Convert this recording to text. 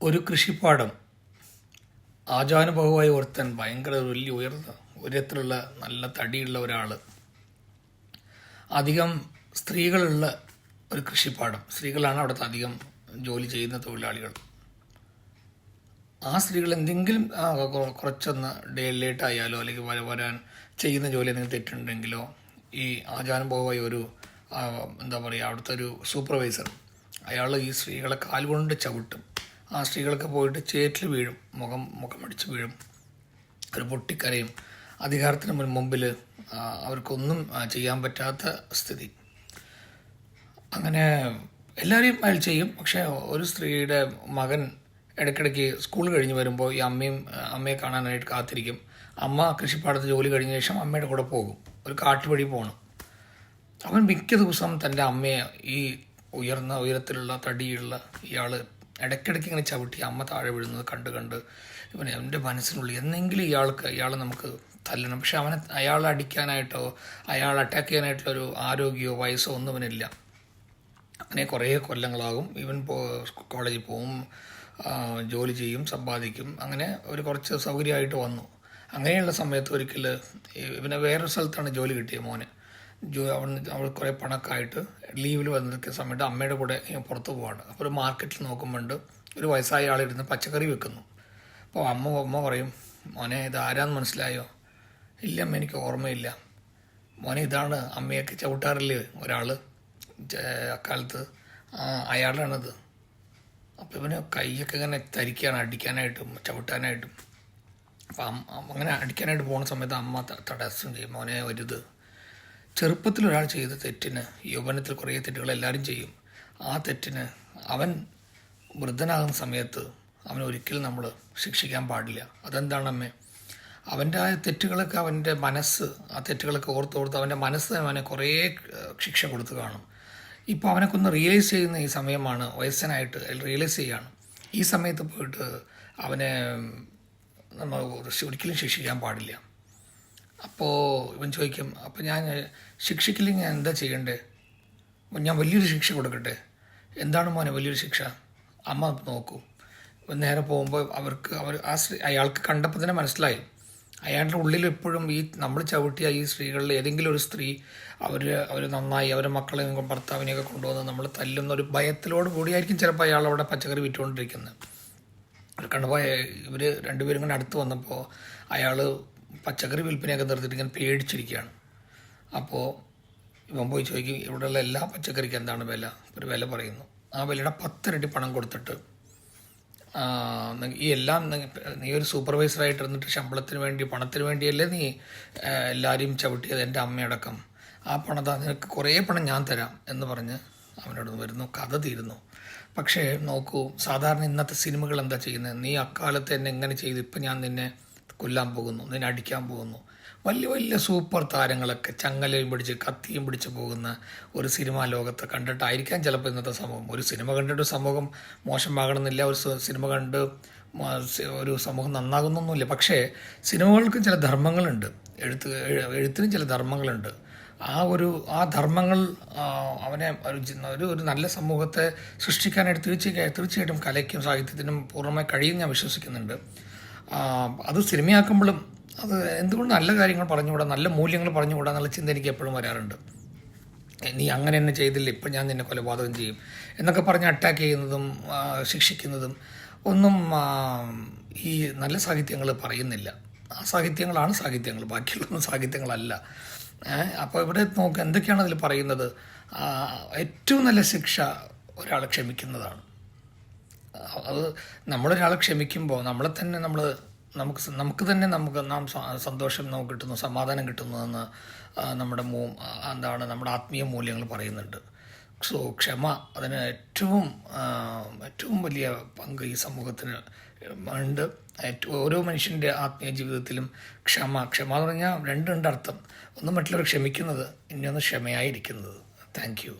ഒരു കൃഷിപ്പാടം ആചാനുഭവമായി ഒരുത്തൻ ഭയങ്കര വലിയ ഉയർന്ന ഉയരത്തിലുള്ള നല്ല തടിയുള്ള ഒരാൾ, അധികം സ്ത്രീകളുള്ള ഒരു കൃഷിപ്പാടം. സ്ത്രീകളാണ് അവിടുത്തെ അധികം ജോലി ചെയ്യുന്ന തൊഴിലാളികൾ. ആ സ്ത്രീകൾ എന്തെങ്കിലും കുറച്ചൊന്ന് ലേറ്റ് ആയാലോ അല്ലെങ്കിൽ വരാൻ ചെയ്യുന്ന ജോലി എന്തെങ്കിലും തെറ്റുണ്ടെങ്കിലോ ഈ ആചാനുഭവമായി ഒരു എന്താ പറയുക അവിടുത്തെ ഒരു സൂപ്പർവൈസർ അയാൾ ഈ സ്ത്രീകളെ കാലുകൊണ്ട് ചവിട്ടും. ആ സ്ത്രീകളൊക്കെ പോയിട്ട് ചേറ്റിൽ വീഴും, മുഖമടിച്ച് വീഴും, ഒരു പൊട്ടിക്കരയും. അധികാരത്തിന് മുമ്പിൽ അവർക്കൊന്നും ചെയ്യാൻ പറ്റാത്ത സ്ഥിതി. അങ്ങനെ എല്ലാവരെയും അയാൾ ചെയ്യും. പക്ഷേ ഒരു സ്ത്രീയുടെ മകൻ ഇടയ്ക്കിടയ്ക്ക് സ്കൂൾ കഴിഞ്ഞ് വരുമ്പോൾ ഈ അമ്മയെ കാണാനായിട്ട് കാത്തിരിക്കും. അമ്മ കൃഷിപ്പാടത്ത് ജോലി കഴിഞ്ഞ ശേഷം അമ്മയുടെ കൂടെ പോകും, ഒരു കാട്ടുവഴി പോകണം. അവൻ മിക്ക ദിവസം തൻ്റെ അമ്മയെ ഈ ഉയരത്തിലുള്ള തടിയുള്ള ഇയാൾ ഇടയ്ക്കിടയ്ക്ക് ഇങ്ങനെ ചവിട്ടി അമ്മ താഴെ വീഴുന്നത് കണ്ട് എൻ്റെ മനസ്സിനുള്ളിൽ എന്നെങ്കിലും ഇയാളെ നമുക്ക് തല്ലണം. പക്ഷെ അയാളെ അടിക്കാനായിട്ടോ അയാളെ അറ്റാക്ക് ചെയ്യാനായിട്ടുള്ളൊരു ആരോഗ്യമോ വയസ്സോ ഒന്നും ഇവനില്ല. അങ്ങനെ കുറേ കൊല്ലങ്ങളാകും. ഇവൻ കോളേജിൽ പോവും, ജോലി ചെയ്യും, സമ്പാദിക്കും. അങ്ങനെ ഒരു കുറച്ച് സൗകര്യമായിട്ട് വന്നു. അങ്ങനെയുള്ള സമയത്ത് ഒരിക്കൽ ഇവനെ വേറൊരു സ്ഥലത്താണ് ജോലി കിട്ടിയത് മോന്. അവൾ കുറേ പണക്കായിട്ട് ലീവിൽ വന്നിരിക്കുന്ന സമയത്ത് അമ്മയുടെ കൂടെ പുറത്ത് പോവാണ്. അപ്പോൾ ഒരു മാർക്കറ്റിൽ നോക്കുമ്പോണ്ട് ഒരു വയസ്സായ ആളിരുന്ന് പച്ചക്കറി വെക്കുന്നു. അപ്പോൾ അമ്മ പറയും, മോനെ ഇത് ആരാന്ന് മനസ്സിലായോ? ഇല്ല അമ്മ, എനിക്ക് ഓർമ്മയില്ല. മോനെ ഇതാണ് അമ്മയൊക്കെ ചവിട്ടാറില്ലേ ഒരാൾ അക്കാലത്ത്, അയാളാണത്. അപ്പോൾ ഇവന് കൈയൊക്കെ ഇങ്ങനെ തരിക്കുകയാണ്, അടിക്കാനായിട്ടും ചവിട്ടാനായിട്ടും. അപ്പം അങ്ങനെ അടിക്കാനായിട്ട് പോകുന്ന സമയത്ത് അമ്മ തടസ്സം ചെയ്യും, മോനെ വരുത്. ചെറുപ്പത്തിൽ ഒരാൾ ചെയ്ത തെറ്റിന്, യൗവനത്തിൽ കുറേ തെറ്റുകൾ എല്ലാവരും ചെയ്യും. ആ തെറ്റിന് അവൻ വൃദ്ധനാകുന്ന സമയത്ത് അവൻ ഒരിക്കലും നമ്മൾ ശിക്ഷിക്കാൻ പാടില്ല. അതെന്താണ് അമ്മേ? അവൻ്റെ ആ തെറ്റുകളൊക്കെ അവൻ്റെ മനസ്സ്, ആ തെറ്റുകളൊക്കെ ഓർത്ത് അവൻ്റെ മനസ്സ് അവനെ കുറേ ശിക്ഷ കൊടുത്ത് കാണും. ഇപ്പോൾ അവനൊക്കെ ഒന്ന് റിയലൈസ് ചെയ്യുന്ന ഈ സമയമാണ്, വയസ്സനായിട്ട് റിയലൈസ് ചെയ്യാണ്. ഈ സമയത്ത് പോയിട്ട് അവനെ നമ്മൾ ഒരിക്കലും ശിക്ഷിക്കാൻ പാടില്ല. അപ്പോൾ ഇവൻ ചോദിക്കും, അപ്പോൾ ഞാൻ ശിക്ഷിക്കില്ലെങ്കിൽ ഞാൻ എന്താ ചെയ്യണ്ടേ? ഞാൻ വലിയൊരു ശിക്ഷ കൊടുക്കട്ടെ? എന്താണ് മോനെ വലിയൊരു ശിക്ഷ? അമ്മ നോക്കൂ. നേരെ പോകുമ്പോൾ അയാൾക്ക് കണ്ടപ്പോൾ തന്നെ മനസ്സിലായി, അയാളുടെ ഉള്ളിൽ എപ്പോഴും ഈ നമ്മൾ ചവിട്ടിയ ഈ സ്ത്രീകളിൽ ഏതെങ്കിലും ഒരു സ്ത്രീ അവർ നന്നായി അവരുടെ മക്കളെയും ഭർത്താവിനെയൊക്കെ കൊണ്ടുവന്ന് നമ്മൾ തല്ലുന്ന ഒരു ഭയത്തിലോട് കൂടിയായിരിക്കും ചിലപ്പോൾ അയാൾ അവിടെ പച്ചക്കറി വിറ്റുകൊണ്ടിരിക്കുന്നത്. കണ്ടപ്പോൾ ഇവർ രണ്ടുപേരും ഇങ്ങനെ അടുത്ത് വന്നപ്പോൾ അയാൾ പച്ചക്കറി വിൽപ്പനയൊക്കെ നിർത്തിയിട്ട് ഇങ്ങനെ പേടിച്ചിരിക്കുകയാണ്. അപ്പോൾ ഇവൻ പോയി ചോദിക്കും, ഇവിടെയുള്ള എല്ലാ പച്ചക്കറിക്കും എന്താണ് വില? ഒരു വില പറയുന്നു. ആ വിലയുടെ 10 ഇരട്ടി പണം കൊടുത്തിട്ട് ഈ എല്ലാം നീ ഒരു സൂപ്പർവൈസറായിട്ട് ഇരുന്നിട്ട് ശമ്പളത്തിന് വേണ്ടി പണത്തിന് വേണ്ടിയല്ലേ നീ എല്ലാവരെയും ചവിട്ടിയത്, എൻ്റെ അമ്മയടക്കം. ആ പണം നിനക്ക് കുറേ പണം ഞാൻ തരാം എന്ന് പറഞ്ഞ് അവനോട് വരുന്നു. കഥ തീരുന്നു. പക്ഷേ നോക്കൂ, സാധാരണ ഇന്നത്തെ സിനിമകൾ എന്താ ചെയ്യുന്നത്? നീ അക്കാലത്ത് എന്നെ എങ്ങനെ ചെയ്തു, ഇപ്പം ഞാൻ നിന്നെ കൊല്ലാൻ പോകുന്നു, നിന്നെ അടിക്കാൻ പോകുന്നു. വലിയ വലിയ സൂപ്പർ താരങ്ങളൊക്കെ ചങ്ങലയും പിടിച്ച് കത്തിയും പിടിച്ച് പോകുന്ന ഒരു സിനിമാ ലോകത്ത് കണ്ടിട്ടായിരിക്കാം ചിലപ്പോൾ ഇന്നത്തെ സമൂഹം. ഒരു സിനിമ കണ്ടിട്ട് സമൂഹം മോശമാകണമെന്നില്ല, ഒരു സിനിമ കണ്ട് ഒരു സമൂഹം നന്നാകുന്നൊന്നുമില്ല. പക്ഷേ സിനിമകൾക്കും ചില ധർമ്മങ്ങളുണ്ട്, എഴുത്തിനും ചില ധർമ്മങ്ങളുണ്ട്. ആ ധർമ്മങ്ങൾ അവനെ ഒരു നല്ല സമൂഹത്തെ സൃഷ്ടിക്കാനായിട്ട് തീർച്ചയായിട്ടും കലയ്ക്കും സാഹിത്യത്തിനും പൂർണ്ണമായി കഴിയും ഞാൻ വിശ്വസിക്കുന്നുണ്ട്. അത് സിനിമയാക്കുമ്പോഴും അത് എന്തുകൊണ്ട് നല്ല കാര്യങ്ങൾ പറഞ്ഞുകൂടാ, നല്ല മൂല്യങ്ങൾ പറഞ്ഞുകൂടാ എന്നുള്ള ചിന്ത എനിക്ക് എപ്പോഴും വരാറുണ്ട്. നീ അങ്ങനെ തന്നെ ചെയ്തില്ല, ഇപ്പം ഞാൻ നിന്നെ കൊലപാതകം ചെയ്യും എന്നൊക്കെ പറഞ്ഞ് അറ്റാക്ക് ചെയ്യുന്നതും ശിക്ഷിക്കുന്നതും ഒന്നും ഈ നല്ല സാഹിത്യങ്ങൾ പറയുന്നില്ല. ആ സാഹിത്യങ്ങളാണ് സാഹിത്യങ്ങൾ, ബാക്കിയുള്ളൊന്നും സാഹിത്യങ്ങളല്ല. അപ്പോൾ ഇവിടെ നോക്കുക, എന്തൊക്കെയാണ് അതിൽ പറയുന്നത്? ഏറ്റവും നല്ല ശിക്ഷ ഒരാളെ ക്ഷമിക്കുന്നതാണ്. അത് നമ്മളൊരാളെ ക്ഷമിക്കുമ്പോൾ നമുക്ക് തന്നെ നാം സന്തോഷം നമുക്ക് കിട്ടുന്നു, സമാധാനം കിട്ടുന്നതെന്ന് നമ്മുടെ ആത്മീയ മൂല്യങ്ങൾ പറയുന്നുണ്ട്. സോ ക്ഷമ അതിന് ഏറ്റവും വലിയ പങ്ക് ഈ സമൂഹത്തിന് ഉണ്ട്. ഓരോ മനുഷ്യൻ്റെ ആത്മീയ ജീവിതത്തിലും ക്ഷമ എന്ന് പറഞ്ഞാൽ രണ്ടുണ്ട് അർത്ഥം. ഒന്ന് മറ്റുള്ളവർ ക്ഷമിക്കുന്നത്, ഇനിയൊന്ന് ക്ഷമയായിരിക്കുന്നത്. Thank you.